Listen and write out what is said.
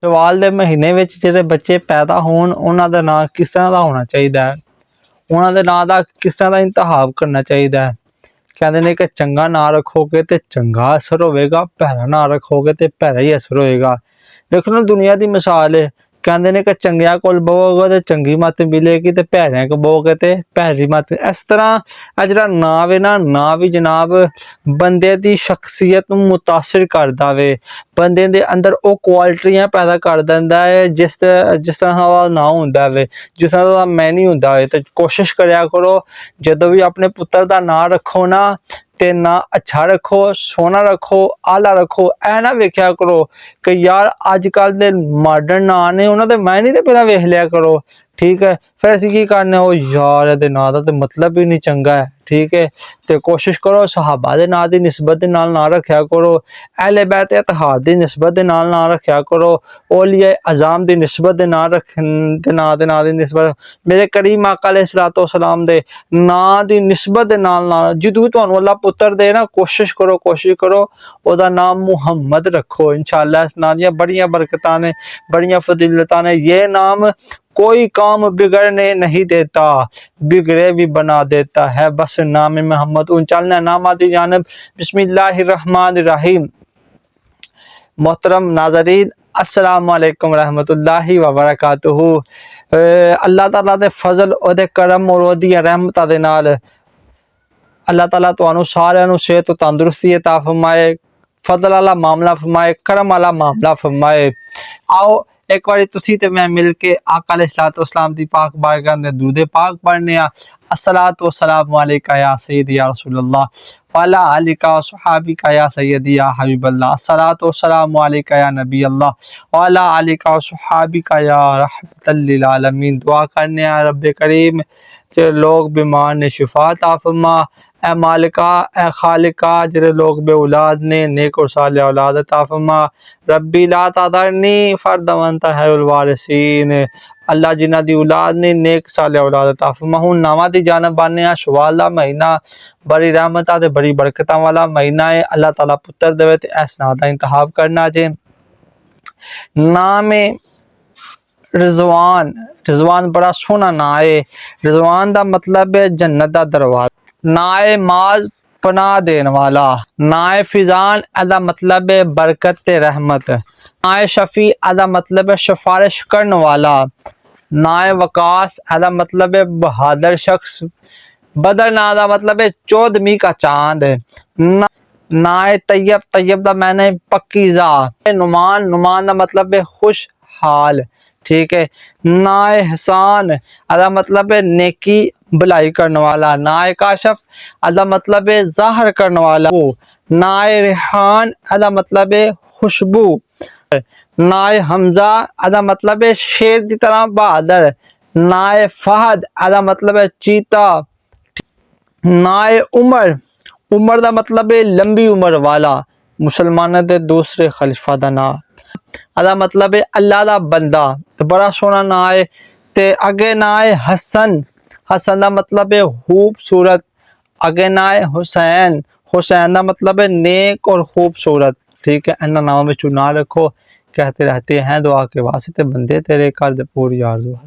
शवाल दे महीने विच जिहड़े बच्चे पैदा होण उन्हां दा नाम किस तरह दा होना चाहिदा है, उन्हां दे नां दा किस तरह दा इंतखाब करना चाहिदा है। कहते ने कि चंगा नां रखोगे तो चंगा असर होगा, भैड़ा नां रखोगे तो भैड़ा ही असर होएगा। देखो ना दुनिया की मिसाल है, कहते ने कि चंगिया कोल बहोगे तो चंगी मत मिलेगी, तो भैड़िया कोल बहोगे तो भैड़ी मत। इस तरह जिहड़ा नाम है ना, नाम भी जनाब बंदे की शख्सियत नूं मुतासिर करदा वे, बंदे दे अंदर वो क्वालिटियां पैदा कर दिंदा है जिस तरह दा नाम हुंदा वे, जिस तरह दा मैनी हुंदा है। तो कोशिश करया करो जदों भी अपने पुत्तर दा नाम रखो ना, ते ना अच्छा रखो, सोहना रखो, आला रखो। ऐ ना वेख्या करो कि यार अजकल दे मॉडर्न नाम ने उन्हां दे मैनी ते पहला वेख लिया करो, ठीक है। फिर असीं की करने, ओ यार इहदे नाम दा ते मतलब ही नहीं चंगा है, ठीक है। तो कोशिश करो सहाबा दे नाम दी निस्बत दे नाल ना रखया करो, अहले बैत इत्तेहाद दी निस्बत दे नाल ना रखया करो, औलिया अज़ाम दी निस्बत दे नाम दी निस्बत, मेरे करीम आका अलैहिस्सलातु वस्सलाम दे नाम दी निस्बत दे नाल ना। जदों भी तुहानूं अल्लाह पुत्तर दे ना, कोशिश करो ओदा नाम मुहम्मद रखो। इंशाअल्लाह इस नाम दियां बड़ियां बरकतां ने, बड़ियां फजीलतां ने। ये नाम कोई काम बिगड़ने नहीं देता, बिगड़े भी बना देता है, बस नाम मोहम्मद। उन चलना नामा दी जानिब। बिस्मिल्लाहिर्रहमानिर्रहीम। मोहतरम नाज़रीन, अस्सलामु अलैकुम रहमतुल्लाहि व बरकातुहू। अल्लाह ताला दे फजल ओदे करम और ओदियां रहमतां दे नाल अल्लाह ताला तुहानूं सारिआं नूं सेहत तंदुरुस्ती अता फरमाए, फजल वाला मामला फरमाए, करम वाला मामला फरमाए। आओ एक बारी तुसी ते मैं मिल के आका अलैहिस्सलातु वस्सलाम दी पाक बारगाह अंदर दुरूद पाक पढ़ने आ। अस्सलातु वस्सलामु अलैका या सय्यदी या रसूलल्लाह व अला आलिका व सहाबिका या सय्यदी या हबीबल्लाह। अस्सलातु वस्सलामु अलैका या नबी अल्लाह व अला आलिका व सहाबिका या रहमतल लिल आलमीन। दुआ करने आ रब्बे करीम जो लोग बीमार ने शिफा अता फरमा, ए मालिका ए खालिका जिहड़े लोग बे औलाद ने नेक और सालिह औलाद अता फरमा। रब्बी ला तज़रनी फर्दन व अंत खैरुल वारिसीन। अल्लाह जिन्हां दी औलाद ने नेक सालिह औलाद अता फरमा। हुण नावां दी जानब आने आ। शवाल दा महीना बड़ी रहमतां ते बड़ी बरकतां वाला महीना है। अल्लाह ताला पुत्तर देवे ते इस नां दा इंतखाब करना जे। नाम है रिजवान। रिजवान बड़ा सोहना नां है। रिजवान दा मतलब है जन्नत दा दरवाजा। नाए माज पनाह देन वाला। नाए फिजान अदा मतलब है बरकत ते रहमत। नाए शफी अदा मतलब है सिफारिश करने वाला। नाए वकास अदा मतलब है बहादुर शख्स। बदर ना दा मतलब है चौदहवीं का चांद। नाए तैयब, तैयब दा मैंने पक्कीज़ा। नुमान, नुमान दा मतलब है खुशहाल, ठीक है। नाए हसान अदा मतलब है नेकी भलाई करने वाला। नाए काशफ अदा मतलब है ज़ाहिर करने वाला। नाए रेहान अदा मतलब है खुशबू। नाए हमजा अदा मतलब है शेर की तरह बहादुर। नाए फहद अदा मतलब है चीता। नाए उमर, उमर दा मतलब है लंबी उम्र वाला। मुसलमानों के दूसरे खलीफा दा नाम अदा मतलब है अल्लाह दा बंदा। तो बड़ा सोहना नाम है। ते अगे नाम है हसन। हसन दा मतलब है खूबसूरत। अगे नाम है हुसैन। हुसैन दा मतलब है नेक और खूबसूरत, ठीक है। इन्हां नामां विचों ना रखो, कहते रहते हैं दुआ के वास्ते बंदे तेरे कर दे पूरी आरज़ू।